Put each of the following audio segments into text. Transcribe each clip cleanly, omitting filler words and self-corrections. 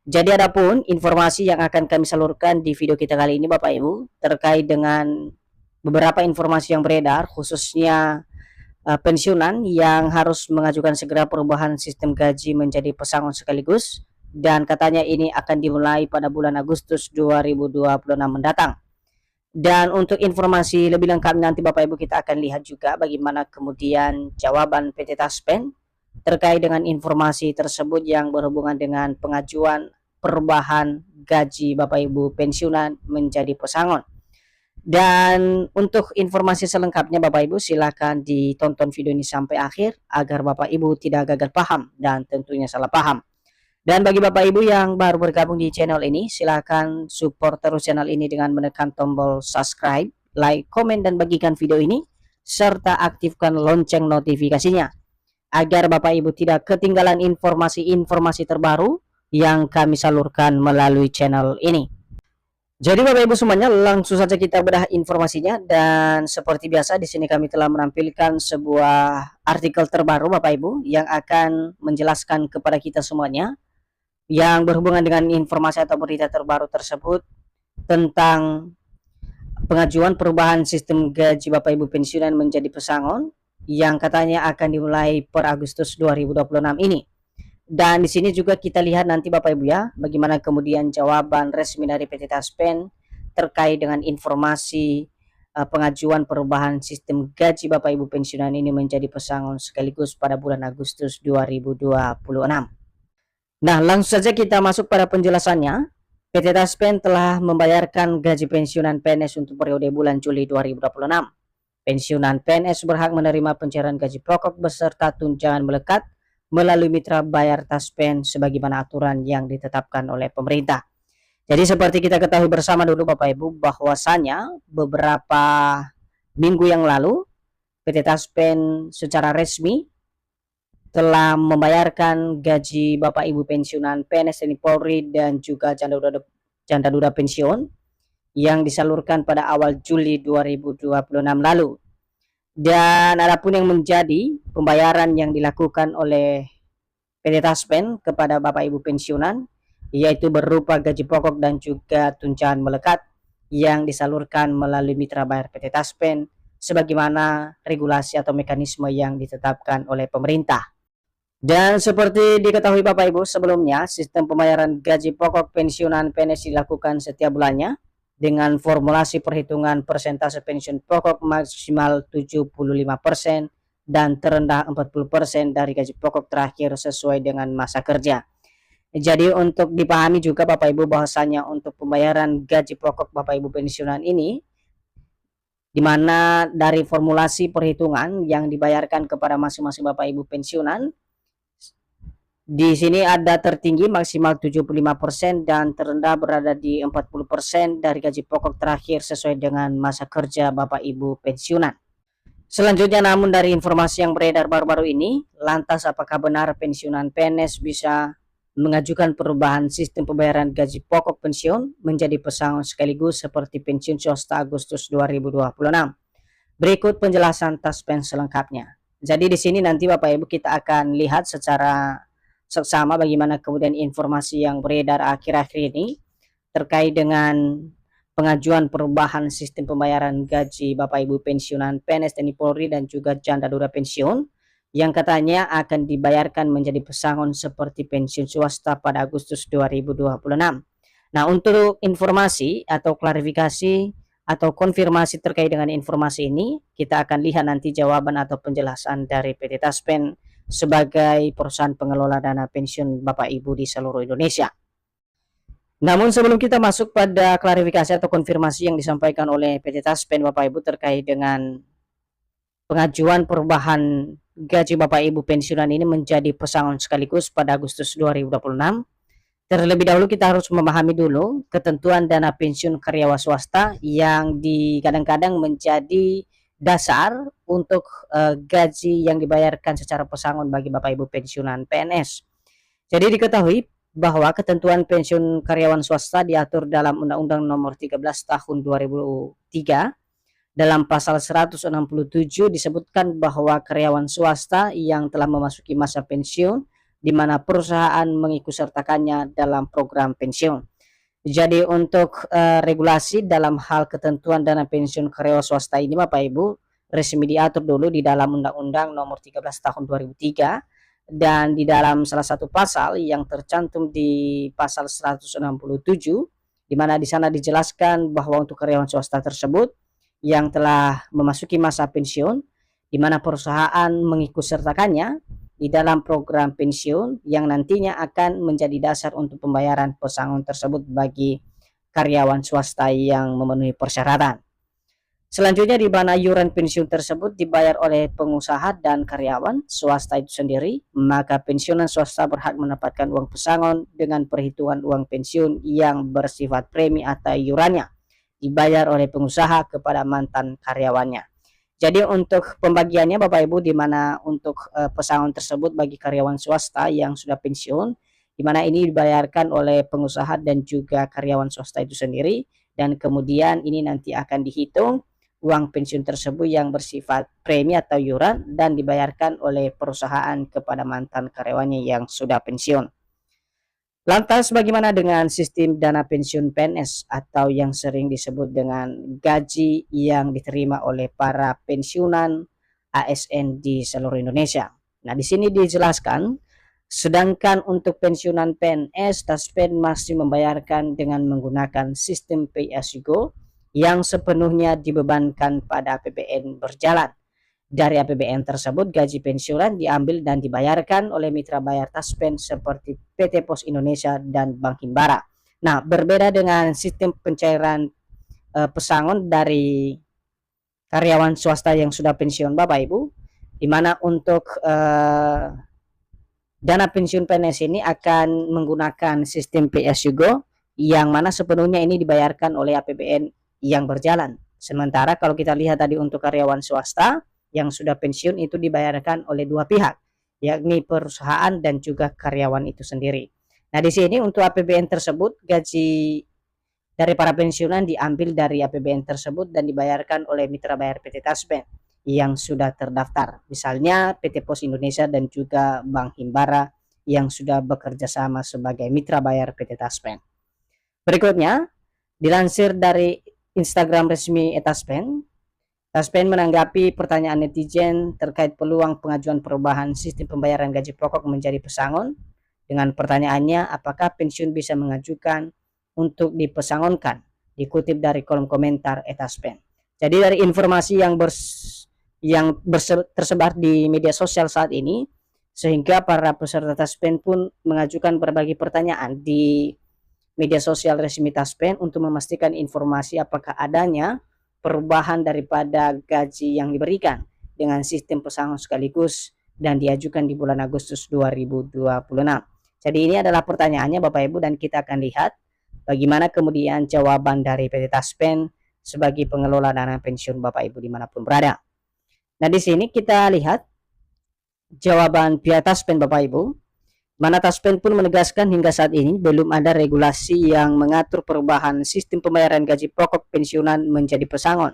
Jadi adapun informasi yang akan kami salurkan di video kita kali ini Bapak Ibu terkait dengan beberapa informasi yang beredar khususnya pensiunan yang harus mengajukan segera perubahan sistem gaji menjadi pesangon sekaligus, dan katanya ini akan dimulai pada bulan Agustus 2026 mendatang. Dan untuk informasi lebih lengkap nanti Bapak Ibu kita akan lihat juga bagaimana kemudian jawaban PT Taspen terkait dengan informasi tersebut yang berhubungan dengan pengajuan perubahan gaji Bapak Ibu pensiunan menjadi pesangon. Dan untuk informasi selengkapnya Bapak Ibu silakan ditonton video ini sampai akhir agar Bapak Ibu tidak gagal paham dan tentunya salah paham. Dan bagi Bapak Ibu yang baru bergabung di channel ini, silakan support terus channel ini dengan menekan tombol subscribe, like, komen, dan bagikan video ini, serta aktifkan lonceng notifikasinya, agar Bapak Ibu tidak ketinggalan informasi-informasi terbaru yang kami salurkan melalui channel ini. Jadi Bapak Ibu semuanya, langsung saja kita bedah informasinya, dan seperti biasa di sini kami telah menampilkan sebuah artikel terbaru Bapak Ibu yang akan menjelaskan kepada kita semuanya yang berhubungan dengan informasi atau berita terbaru tersebut tentang pengajuan perubahan sistem gaji Bapak Ibu pensiunan menjadi pesangon yang katanya akan dimulai per Agustus 2026 ini. Dan di sini juga kita lihat nanti Bapak Ibu ya, bagaimana kemudian jawaban resmi dari PT Taspen terkait dengan informasi pengajuan perubahan sistem gaji Bapak Ibu pensiunan ini menjadi pesangon sekaligus pada bulan Agustus 2026. Nah, langsung saja kita masuk pada penjelasannya. PT Taspen telah membayarkan gaji pensiunan PNS untuk periode bulan Juli 2026. Pensiunan PNS berhak menerima pencairan gaji pokok beserta tunjangan melekat melalui mitra bayar Taspen sebagaimana aturan yang ditetapkan oleh pemerintah. Jadi seperti kita ketahui bersama dulu Bapak Ibu bahwasanya beberapa minggu yang lalu PT Taspen secara resmi telah membayarkan gaji Bapak Ibu pensiunan PNS TNI Polri dan juga janda duda pensiun yang disalurkan pada awal Juli 2026 lalu. Dan adapun yang menjadi pembayaran yang dilakukan oleh PT Taspen kepada Bapak Ibu pensiunan yaitu berupa gaji pokok dan juga tunjangan melekat yang disalurkan melalui mitra bayar PT Taspen sebagaimana regulasi atau mekanisme yang ditetapkan oleh pemerintah. Dan seperti diketahui Bapak Ibu sebelumnya, sistem pembayaran gaji pokok pensiunan PNS dilakukan setiap bulannya dengan formulasi perhitungan persentase pensiun pokok maksimal 75% dan terendah 40% dari gaji pokok terakhir sesuai dengan masa kerja. Jadi untuk dipahami juga Bapak Ibu bahwasanya untuk pembayaran gaji pokok Bapak Ibu pensiunan ini di mana dari formulasi perhitungan yang dibayarkan kepada masing-masing Bapak Ibu pensiunan di sini ada tertinggi maksimal 75% dan terendah berada di 40% dari gaji pokok terakhir sesuai dengan masa kerja Bapak Ibu pensiunan. Selanjutnya namun dari informasi yang beredar baru-baru ini, lantas apakah benar pensiunan PNS bisa mengajukan perubahan sistem pembayaran gaji pokok pensiun menjadi pesangon sekaligus seperti pensiun swasta Agustus 2026? Berikut penjelasan Taspen selengkapnya. Jadi di sini nanti Bapak Ibu kita akan lihat secara seksama bagaimana kemudian informasi yang beredar akhir-akhir ini terkait dengan pengajuan perubahan sistem pembayaran gaji Bapak Ibu pensiunan PNS TNI Polri dan juga janda duda pensiun yang katanya akan dibayarkan menjadi pesangon seperti pensiun swasta pada Agustus 2026. Nah, untuk informasi atau klarifikasi atau konfirmasi terkait dengan informasi ini, kita akan lihat nanti jawaban atau penjelasan dari PT Taspen sebagai perusahaan pengelola dana pensiun Bapak Ibu di seluruh Indonesia. Namun sebelum kita masuk pada klarifikasi atau konfirmasi yang disampaikan oleh PT Taspen Bapak Ibu terkait dengan pengajuan perubahan gaji Bapak Ibu pensiunan ini menjadi pesangon sekaligus pada Agustus 2026, terlebih dahulu kita harus memahami dulu ketentuan dana pensiun karyawan swasta yang kadang-kadang menjadi dasar untuk gaji yang dibayarkan secara pesangon bagi Bapak Ibu pensiunan PNS. Jadi diketahui bahwa ketentuan pensiun karyawan swasta diatur dalam Undang-Undang Nomor 13 Tahun 2003. Dalam pasal 167 disebutkan bahwa karyawan swasta yang telah memasuki masa pensiun di mana perusahaan mengikutsertakannya dalam program pensiun. Jadi untuk regulasi dalam hal ketentuan dana pensiun karyawan swasta ini Bapak Ibu resmi diatur dulu di dalam Undang-Undang Nomor 13 Tahun 2003, dan di dalam salah satu pasal yang tercantum di pasal 167, di mana di sana dijelaskan bahwa untuk karyawan swasta tersebut yang telah memasuki masa pensiun, di mana perusahaan mengikutsertakannya di dalam program pensiun yang nantinya akan menjadi dasar untuk pembayaran pesangon tersebut bagi karyawan swasta yang memenuhi persyaratan. Selanjutnya di mana iuran pensiun tersebut dibayar oleh pengusaha dan karyawan swasta itu sendiri, maka pensiunan swasta berhak mendapatkan uang pesangon dengan perhitungan uang pensiun yang bersifat premi atau iurannya dibayar oleh pengusaha kepada mantan karyawannya. Jadi untuk pembagiannya Bapak Ibu, di mana untuk pesangon tersebut bagi karyawan swasta yang sudah pensiun, di mana ini dibayarkan oleh pengusaha dan juga karyawan swasta itu sendiri, dan kemudian ini nanti akan dihitung uang pensiun tersebut yang bersifat premi atau iuran dan dibayarkan oleh perusahaan kepada mantan karyawannya yang sudah pensiun. Lantas bagaimana dengan sistem dana pensiun PNS atau yang sering disebut dengan gaji yang diterima oleh para pensiunan ASN di seluruh Indonesia? Nah, di sini dijelaskan, sedangkan untuk pensiunan PNS, Taspen masih membayarkan dengan menggunakan sistem pay as you go yang sepenuhnya dibebankan pada APBN berjalan. Dari APBN tersebut, gaji pensiunan diambil dan dibayarkan oleh mitra bayar Taspen seperti PT Pos Indonesia dan Bank Himbara. Nah, berbeda dengan sistem pencairan pesangon dari karyawan swasta yang sudah pensiun Bapak Ibu, di mana untuk dana pensiun PNS ini akan menggunakan sistem pay as you go yang mana sepenuhnya ini dibayarkan oleh APBN yang berjalan. Sementara kalau kita lihat tadi untuk karyawan swasta yang sudah pensiun itu dibayarkan oleh dua pihak, yakni perusahaan dan juga karyawan itu sendiri. Nah, di sini untuk APBN tersebut, gaji dari para pensiunan diambil dari APBN tersebut dan dibayarkan oleh mitra bayar PT Taspen yang sudah terdaftar. Misalnya PT Pos Indonesia dan juga Bank Himbara yang sudah bekerja sama sebagai mitra bayar PT Taspen. Berikutnya, dilansir dari Instagram resmi Taspen, Taspen menanggapi pertanyaan netizen terkait peluang pengajuan perubahan sistem pembayaran gaji pokok menjadi pesangon dengan pertanyaannya apakah pensiun bisa mengajukan untuk dipesangonkan, dikutip dari kolom komentar Taspen. Jadi dari informasi yang tersebar di media sosial saat ini, sehingga para peserta Taspen pun mengajukan berbagai pertanyaan di media sosial resmi Taspen untuk memastikan informasi apakah adanya perubahan daripada gaji yang diberikan dengan sistem pesangon sekaligus dan diajukan di bulan Agustus 2026. Jadi ini adalah pertanyaannya Bapak Ibu, dan kita akan lihat bagaimana kemudian jawaban dari PT Taspen sebagai pengelola dana pensiun Bapak Ibu dimanapun berada. Nah, di sini kita lihat jawaban pihak Taspen Bapak Ibu, mana Taspen pun menegaskan hingga saat ini belum ada regulasi yang mengatur perubahan sistem pembayaran gaji pokok pensiunan menjadi pesangon.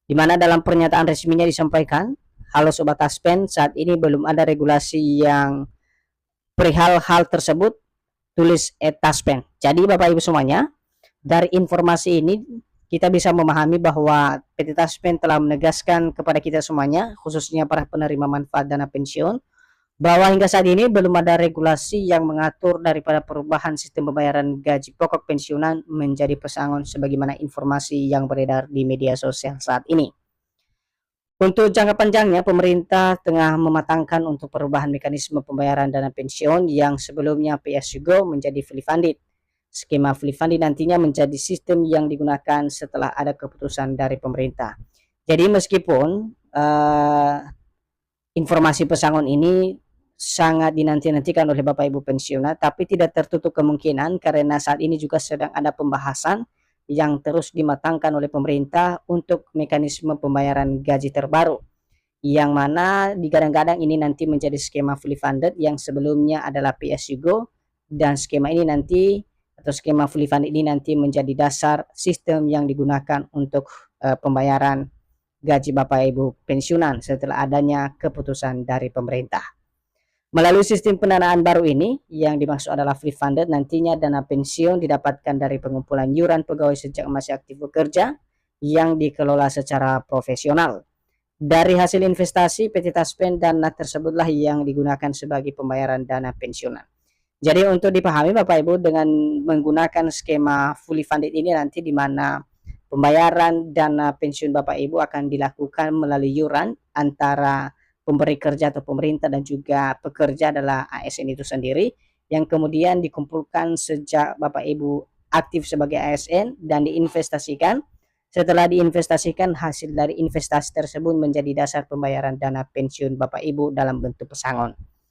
Di mana dalam pernyataan resminya disampaikan, halo Sobat Taspen, saat ini belum ada regulasi yang perihal hal tersebut, tulis Taspen. Jadi Bapak Ibu semuanya, dari informasi ini kita bisa memahami bahwa PT Taspen telah menegaskan kepada kita semuanya, khususnya para penerima manfaat dana pensiun, bahwa hingga saat ini belum ada regulasi yang mengatur daripada perubahan sistem pembayaran gaji pokok pensiunan menjadi pesangon sebagaimana informasi yang beredar di media sosial saat ini. Untuk jangka panjangnya, pemerintah tengah mematangkan untuk perubahan mekanisme pembayaran dana pensiun yang sebelumnya pay as you go menjadi fully funded. Skema fully funded nantinya menjadi sistem yang digunakan setelah ada keputusan dari pemerintah. Jadi meskipun informasi pesangon ini sangat dinanti-nantikan oleh Bapak Ibu pensiunan, tapi tidak tertutup kemungkinan karena saat ini juga sedang ada pembahasan yang terus dimatangkan oleh pemerintah untuk mekanisme pembayaran gaji terbaru, yang mana digadang-gadang ini nanti menjadi skema fully funded yang sebelumnya adalah pay as you go, dan skema ini nanti atau skema fully funded ini nanti menjadi dasar sistem yang digunakan untuk pembayaran gaji Bapak Ibu pensiunan setelah adanya keputusan dari pemerintah. Melalui sistem pendanaan baru ini, yang dimaksud adalah fully funded, nantinya dana pensiun didapatkan dari pengumpulan iuran pegawai sejak masih aktif bekerja yang dikelola secara profesional. Dari hasil investasi PT Taspen, dana tersebutlah yang digunakan sebagai pembayaran dana pensiunan. Jadi untuk dipahami Bapak Ibu, dengan menggunakan skema fully funded ini nanti di mana pembayaran dana pensiun Bapak Ibu akan dilakukan melalui iuran antara pemberi kerja atau pemerintah dan juga pekerja adalah ASN itu sendiri, yang kemudian dikumpulkan sejak Bapak Ibu aktif sebagai ASN dan diinvestasikan. Setelah diinvestasikan, hasil dari investasi tersebut menjadi dasar pembayaran dana pensiun Bapak Ibu dalam bentuk pesangon.